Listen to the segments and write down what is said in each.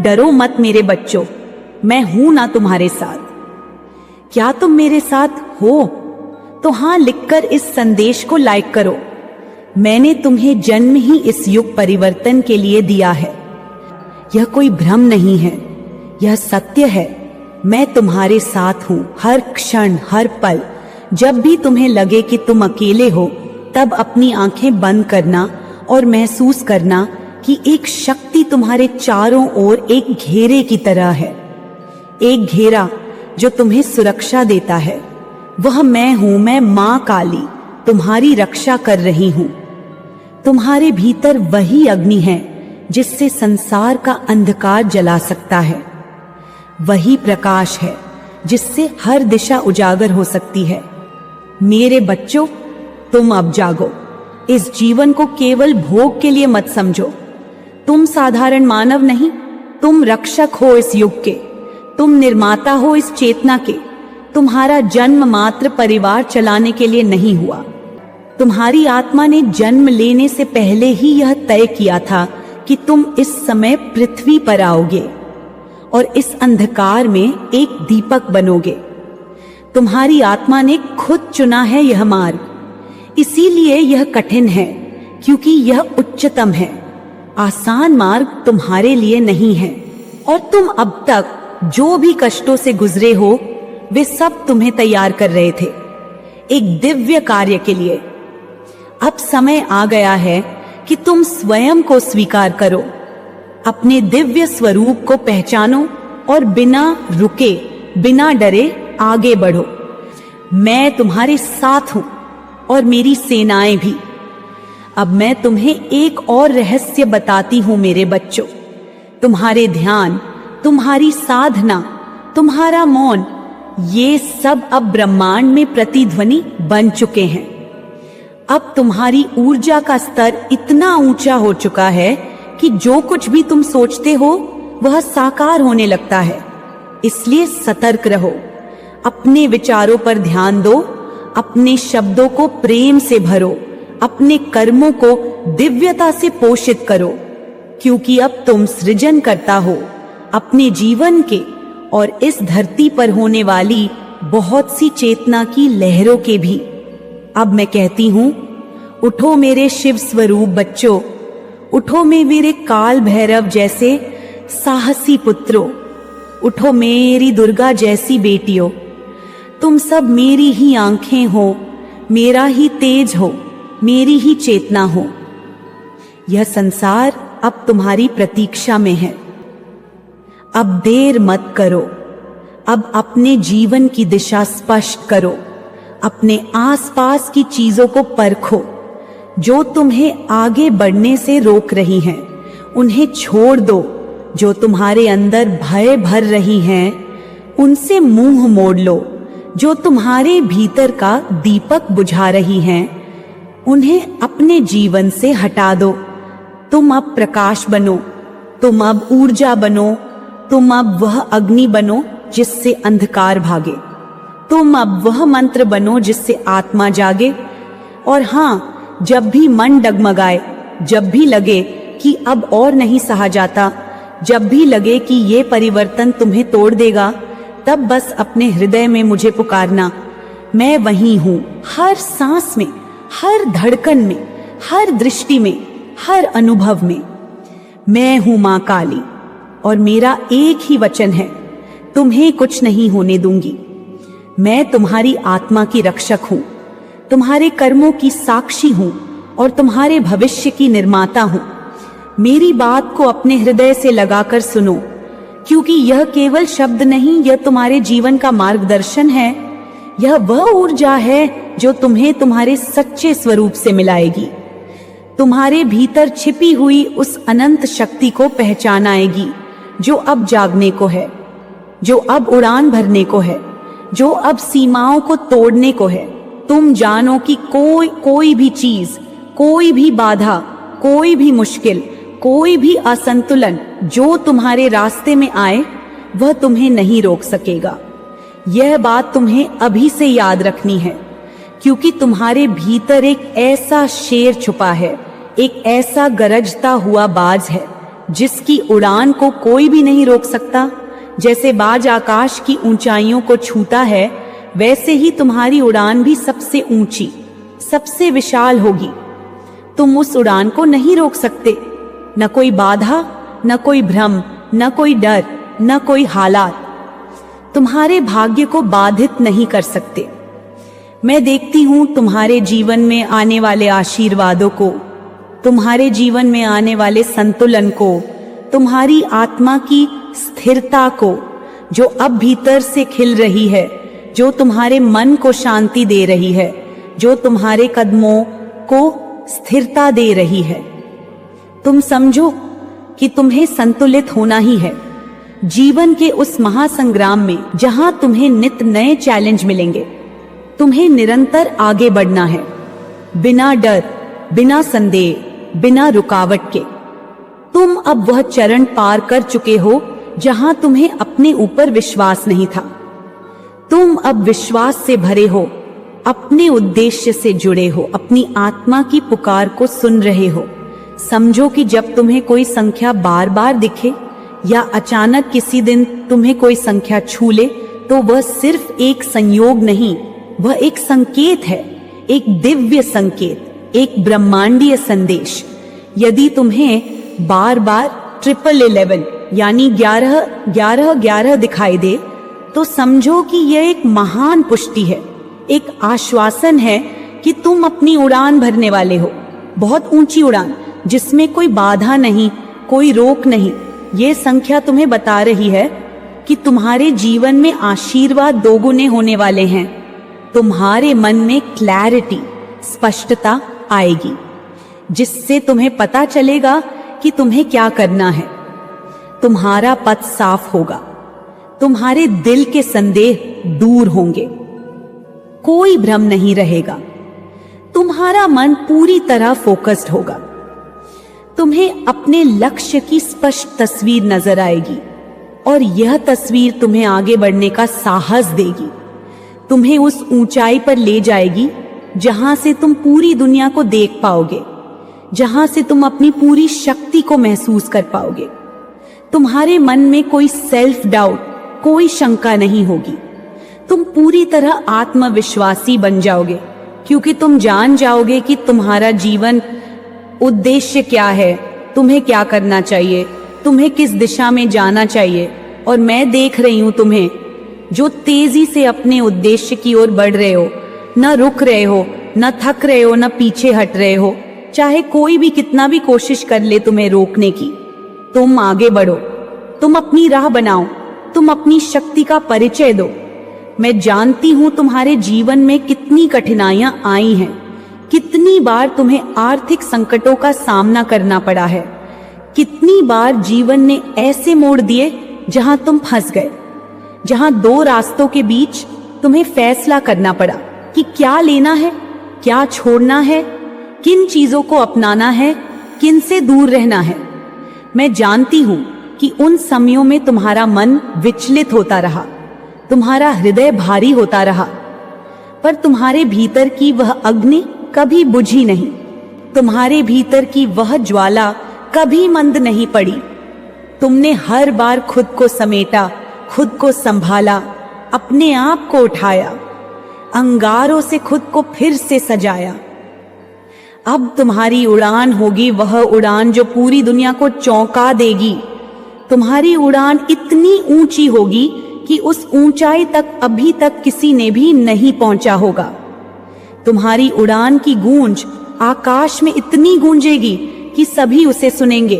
डरो मत मेरे बच्चों, मैं हूं ना तुम्हारे साथ। क्या तुम मेरे साथ हो? तो हाँ लिखकर इस संदेश को लाइक करो। मैंने तुम्हें जन्म ही इस युग परिवर्तन के लिए दिया है। यह कोई भ्रम नहीं है, यह सत्य है। मैं तुम्हारे साथ हूं हर क्षण हर पल। जब भी तुम्हें लगे कि तुम अकेले हो, तब अपनी आंखें बंद करना और महसूस करना कि एक शक्ति तुम्हारे चारों ओर एक घेरे की तरह है। एक घेरा जो तुम्हें सुरक्षा देता है। वह मैं हूं, मैं मां काली तुम्हारी रक्षा कर रही हूं। तुम्हारे भीतर वही अग्नि है जिससे संसार का अंधकार जला सकता है। वही प्रकाश है जिससे हर दिशा उजागर हो सकती है। मेरे बच्चों, तुम अब जागो। इस जीवन को केवल भोग के लिए मत समझो। तुम साधारण मानव नहीं, तुम रक्षक हो इस युग के। तुम निर्माता हो इस चेतना के। तुम्हारा जन्म मात्र परिवार चलाने के लिए नहीं हुआ। तुम्हारी आत्मा ने जन्म लेने से पहले ही यह तय किया था कि तुम इस समय पृथ्वी पर आओगे और इस अंधकार में एक दीपक बनोगे। तुम्हारी आत्मा ने खुद चुना है यह मार्ग। इसीलिए यह कठिन है, क्योंकि यह उच्चतम है। आसान मार्ग तुम्हारे लिए नहीं है। और तुम अब तक जो भी कष्टों से गुजरे हो, वे सब तुम्हें तैयार कर रहे थे एक दिव्य कार्य के लिए। अब समय आ गया है कि तुम स्वयं को स्वीकार करो, अपने दिव्य स्वरूप को पहचानो और बिना रुके बिना डरे आगे बढ़ो। मैं तुम्हारे साथ हूं और मेरी सेनाएं भी। अब मैं तुम्हें एक और रहस्य बताती हूं मेरे बच्चों। तुम्हारे ध्यान, तुम्हारी साधना, तुम्हारा मौन, ये सब अब ब्रह्मांड में प्रतिध्वनि बन चुके हैं। अब तुम्हारी ऊर्जा का स्तर इतना ऊंचा हो चुका है कि जो कुछ भी तुम सोचते हो वह साकार होने लगता है। इसलिए सतर्क रहो, अपने विचारों पर ध्यान दो, अपने शब्दों को प्रेम से भरो, अपने कर्मों को दिव्यता से पोषित करो, क्योंकि अब तुम सृजन करता हो अपने जीवन के और इस धरती पर होने वाली बहुत सी चेतना की लहरों के भी। अब मैं कहती हूं, उठो मेरे शिव स्वरूप बच्चों, उठो मेरे काल भैरव जैसे साहसी पुत्रों, उठो मेरी दुर्गा जैसी बेटियों। तुम सब मेरी ही आंखें हो, मेरा ही तेज हो, मेरी ही चेतना हो। यह संसार अब तुम्हारी प्रतीक्षा में है। अब देर मत करो, अब अपने जीवन की दिशा स्पष्ट करो। अपने आसपास की चीजों को परखो जो तुम्हें आगे बढ़ने से रोक रही हैं। उन्हें छोड़ दो। जो तुम्हारे अंदर भय भर रही हैं, उनसे मुंह मोड़ लो। जो तुम्हारे भीतर का दीपक बुझा रही हैं, उन्हें अपने जीवन से हटा दो। तुम अब प्रकाश बनो, तुम अब ऊर्जा बनो, तुम अब वह अग्नि बनो जिससे अंधकार भागे। तुम अब वह मंत्र बनो जिससे आत्मा जागे। और हाँ, जब भी मन डगमगाए, जब भी लगे कि अब और नहीं सहा जाता, जब भी लगे कि ये परिवर्तन तुम्हें तोड़ देगा, तब बस अपने हृदय में मुझे पुकारना। मैं वहीं हूं, हर सांस में, हर धड़कन में, हर दृष्टि में, हर अनुभव में। मैं हूं मां काली और मेरा एक ही वचन है, तुम्हें कुछ नहीं होने दूंगी। मैं तुम्हारी आत्मा की रक्षक हूं, तुम्हारे कर्मों की साक्षी हूं और तुम्हारे भविष्य की निर्माता हूं। मेरी बात को अपने हृदय से लगाकर सुनो, क्योंकि यह केवल शब्द नहीं, यह तुम्हारे जीवन का मार्गदर्शन है। यह वह ऊर्जा है जो तुम्हें तुम्हारे सच्चे स्वरूप से मिलाएगी, तुम्हारे भीतर छिपी हुई उस अनंत शक्ति को पहचानाएगी जो अब जागने को है, जो अब उड़ान भरने को है, जो अब सीमाओं को तोड़ने को है। तुम जानो कि कोई भी चीज, कोई भी बाधा, कोई भी मुश्किल, कोई भी असंतुलन जो तुम्हारे रास्ते में आए, वह तुम्हें नहीं रोक सकेगा। यह बात तुम्हें अभी से याद रखनी है, क्योंकि तुम्हारे भीतर एक ऐसा शेर छुपा है, एक ऐसा गरजता हुआ बाज है जिसकी उड़ान को कोई भी नहीं रोक सकता। जैसे बाज आकाश की ऊंचाइयों को छूता है, वैसे ही तुम्हारी उड़ान भी सबसे ऊंची, सबसे विशाल होगी। तुम उस उड़ान को नहीं रोक सकते। न कोई बाधा, न कोई भ्रम, न कोई डर, न कोई हालात तुम्हारे भाग्य को बाधित नहीं कर सकते। मैं देखती हूं तुम्हारे जीवन में आने वाले आशीर्वादों को, तुम्हारे जीवन में आने वाले संतुलन को, तुम्हारी आत्मा की स्थिरता को, जो अब भीतर से खिल रही है, जो तुम्हारे मन को शांति दे रही है, जो तुम्हारे कदमों को स्थिरता दे रही है। तुम समझो कि तुम्हें संतुलित होना ही है जीवन के उस महासंग्राम में, जहां तुम्हें नित नए चैलेंज मिलेंगे। तुम्हें निरंतर आगे बढ़ना है, बिना डर, बिना संदेह, बिना रुकावट के। तुम अब वह चरण पार कर चुके हो जहां तुम्हें अपने ऊपर विश्वास नहीं था। तुम अब विश्वास से भरे हो, अपने उद्देश्य से जुड़े हो, अपनी आत्मा की पुकार को सुन रहे हो। समझो कि जब तुम्हें कोई संख्या बार बार दिखे या अचानक किसी दिन तुम्हें कोई संख्या छू ले, तो वह सिर्फ एक संयोग नहीं, वह एक संकेत है, एक दिव्य संकेत, एक ब्रह्मांडीय संदेश। यदि तुम्हें बार बार 1111 यानी 11-11-11 दिखाई दे, तो समझो कि यह एक महान पुष्टि है, एक आश्वासन है कि तुम अपनी उड़ान भरने वाले हो, बहुत ऊंची उड़ान जिसमें कोई बाधा नहीं, कोई रोक नहीं। ये संख्या तुम्हें बता रही है कि तुम्हारे जीवन में आशीर्वाद दोगुने होने वाले हैं। तुम्हारे मन में क्लैरिटी, स्पष्टता आएगी, जिससे तुम्हें पता चलेगा कि तुम्हें क्या करना है। तुम्हारा पथ साफ होगा, तुम्हारे दिल के संदेह दूर होंगे, कोई भ्रम नहीं रहेगा, तुम्हारा मन पूरी तरह फोकस्ड होगा। तुम्हें अपने लक्ष्य की स्पष्ट तस्वीर नजर आएगी और यह तस्वीर तुम्हें आगे बढ़ने का साहस देगी, तुम्हें उस ऊंचाई पर ले जाएगी जहां से तुम पूरी दुनिया को देख पाओगे, जहां से तुम अपनी पूरी शक्ति को महसूस कर पाओगे। तुम्हारे मन में कोई सेल्फ डाउट, कोई शंका नहीं होगी। तुम पूरी तरह आत्मविश्वासी बन जाओगे, क्योंकि तुम जान जाओगे कि तुम्हारा जीवन उद्देश्य क्या है, तुम्हें क्या करना चाहिए, तुम्हें किस दिशा में जाना चाहिए। और मैं देख रही हूं तुम्हें, जो तेजी से अपने उद्देश्य की ओर बढ़ रहे हो, न रुक रहे हो, न थक रहे हो, न पीछे हट रहे हो, चाहे कोई भी कितना भी कोशिश कर ले तुम्हें रोकने की। तुम आगे बढ़ो, तुम अपनी राह बनाओ, तुम अपनी शक्ति का परिचय दो। मैं जानती हूं तुम्हारे जीवन में कितनी कठिनाइयां आई हैं, कितनी बार तुम्हें आर्थिक संकटों का सामना करना पड़ा है, कितनी बार जीवन ने ऐसे मोड़ दिए जहां तुम फंस गए, जहां दो रास्तों के बीच तुम्हें फैसला करना पड़ा कि क्या लेना है, क्या छोड़ना है, किन चीजों को अपनाना है, किन से दूर रहना है। मैं जानती हूं कि उन समयों में तुम्हारा मन विचलित होता रहा, तुम्हारा हृदय भारी होता रहा, पर तुम्हारे भीतर की वह अग्नि कभी बुझी नहीं, तुम्हारे भीतर की वह ज्वाला कभी मंद नहीं पड़ी। तुमने हर बार खुद को समेटा, खुद को संभाला, अपने आप को उठाया, अंगारों से खुद को फिर से सजाया। अब तुम्हारी उड़ान होगी वह उड़ान जो पूरी दुनिया को चौंका देगी। तुम्हारी उड़ान इतनी ऊंची होगी कि उस ऊंचाई तक अभी तक किसी ने भी नहीं पहुंचा होगा। तुम्हारी उड़ान की गूंज आकाश में इतनी गूंजेगी कि सभी उसे सुनेंगे।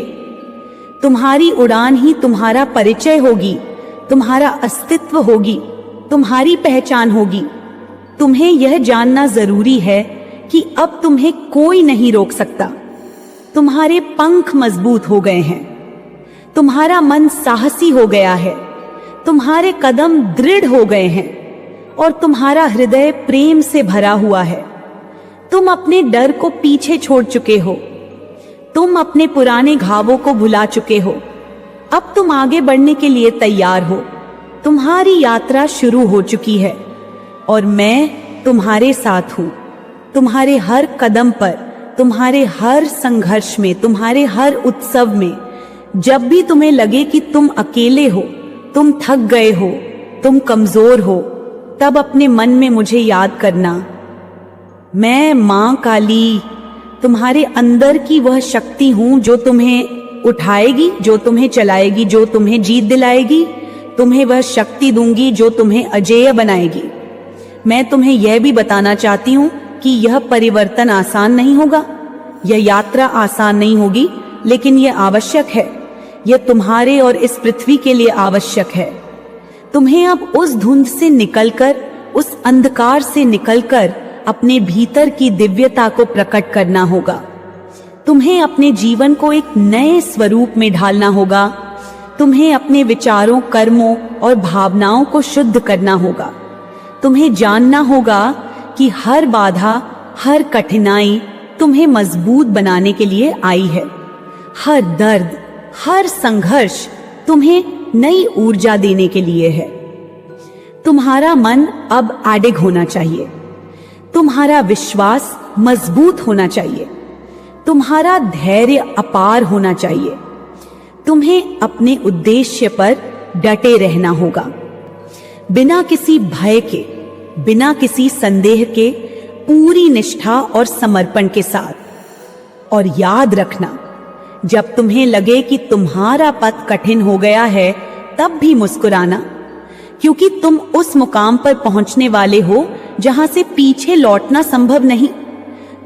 तुम्हारी उड़ान ही तुम्हारा परिचय होगी, तुम्हारा अस्तित्व होगी, तुम्हारी पहचान होगी। तुम्हें यह जानना जरूरी है कि अब तुम्हें कोई नहीं रोक सकता। तुम्हारे पंख मजबूत हो गए हैं, तुम्हारा मन साहसी हो गया है, तुम्हारे कदम दृढ़ हो गए हैं और तुम्हारा हृदय प्रेम से भरा हुआ है। तुम अपने डर को पीछे छोड़ चुके हो, तुम अपने पुराने घावों को भुला चुके हो। अब तुम आगे बढ़ने के लिए तैयार हो। तुम्हारी यात्रा शुरू हो चुकी है और मैं तुम्हारे साथ हूं। तुम्हारे हर कदम पर, तुम्हारे हर संघर्ष में, तुम्हारे हर उत्सव में जब भी तुम्हें लगे कि तुम अकेले हो, तुम थक गए हो, तुम कमजोर हो, तब अपने मन में मुझे याद करना, मैं मां काली तुम्हारे अंदर की वह शक्ति हूं जो तुम्हें उठाएगी, जो तुम्हें चलाएगी, जो तुम्हें जीत दिलाएगी। तुम्हें वह शक्ति दूंगी जो तुम्हें अजेय बनाएगी। मैं तुम्हें यह भी बताना चाहती हूं कि यह परिवर्तन आसान नहीं होगा, यह यात्रा आसान नहीं होगी, लेकिन यह आवश्यक है। यह तुम्हारे और इस पृथ्वी के लिए आवश्यक है। तुम्हें अब उस धुंध से निकलकर, उस अंधकार से निकलकर अपने भीतर की दिव्यता को प्रकट करना होगा। तुम्हें अपने जीवन को एक नए स्वरूप में ढालना होगा। तुम्हें अपने विचारों, कर्मों और भावनाओं को शुद्ध करना होगा। तुम्हें जानना होगा कि हर बाधा, हर कठिनाई तुम्हें मजबूत बनाने के लिए आई है। हर दर्द, हर संघर्ष तुम्हें नई ऊर्जा देने के लिए है। तुम्हारा मन अब अडिग होना चाहिए। तुम्हारा विश्वास मजबूत होना चाहिए। तुम्हारा धैर्य अपार होना चाहिए। तुम्हें अपने उद्देश्य पर डटे रहना होगा, बिना किसी भय के, बिना किसी संदेह के, पूरी निष्ठा और समर्पण के साथ। और याद रखना, जब तुम्हें लगे कि तुम्हारा पथ कठिन हो गया है, तब भी मुस्कुराना, क्योंकि तुम उस मुकाम पर पहुंचने वाले हो जहां से पीछे लौटना संभव नहीं।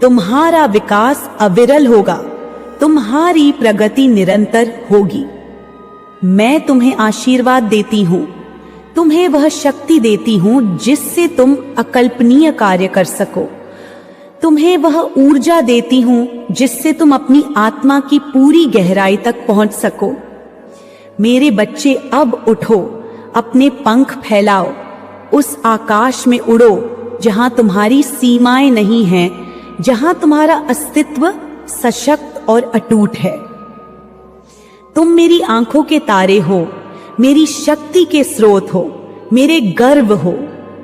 तुम्हारा विकास अविरल होगा, तुम्हारी प्रगति निरंतर होगी। मैं तुम्हें आशीर्वाद देती हूं, तुम्हें वह शक्ति देती हूं जिससे तुम अकल्पनीय कार्य कर सको। तुम्हें वह ऊर्जा देती हूं जिससे तुम अपनी आत्मा की पूरी गहराई तक पहुंच सको। मेरे बच्चे, अब उठो, अपने पंख फैलाओ, उस आकाश में उड़ो जहां तुम्हारी सीमाएं नहीं हैं, जहां तुम्हारा अस्तित्व सशक्त और अटूट है। तुम मेरी आंखों के तारे हो, मेरी शक्ति के स्रोत हो, मेरे गर्व हो,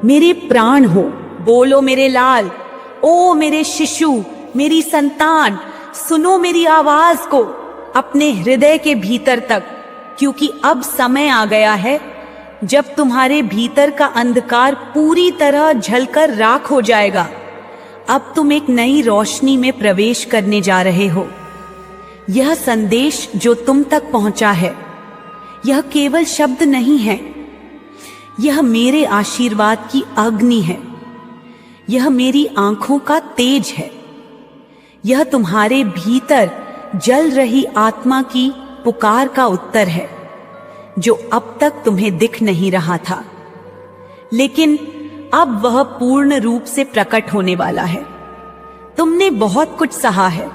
मेरे प्राण हो। बोलो मेरे लाल, ओ मेरे शिशु, मेरी संतान, सुनो मेरी आवाज को अपने हृदय के भीतर तक, क्योंकि अब समय आ गया है जब तुम्हारे भीतर का अंधकार पूरी तरह झलकर राख हो जाएगा। अब तुम एक नई रोशनी में प्रवेश करने जा रहे हो। यह संदेश जो तुम तक पहुंचा है, यह केवल शब्द नहीं है, यह मेरे आशीर्वाद की अग्नि है। यह मेरी आंखों का तेज है। यह तुम्हारे भीतर जल रही आत्मा की पुकार का उत्तर है, जो अब तक तुम्हें दिख नहीं रहा था, लेकिन अब वह पूर्ण रूप से प्रकट होने वाला है। तुमने बहुत कुछ सहा है,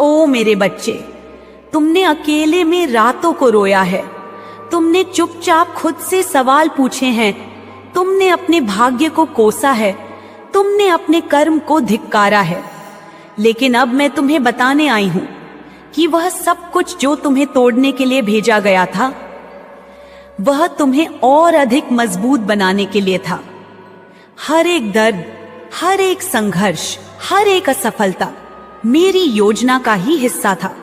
ओ मेरे बच्चे। तुमने अकेले में रातों को रोया है। तुमने चुपचाप खुद से सवाल पूछे हैं। तुमने अपने भाग्य को कोसा है। तुमने अपने कर्म को धिक्कारा है। लेकिन अब मैं तुम्हें बताने आई हूं कि वह सब कुछ जो तुम्हें तोड़ने के लिए भेजा गया था, वह तुम्हें और अधिक मजबूत बनाने के लिए था। हर एक दर्द, हर एक संघर्ष, हर एक असफलता मेरी योजना का ही हिस्सा था।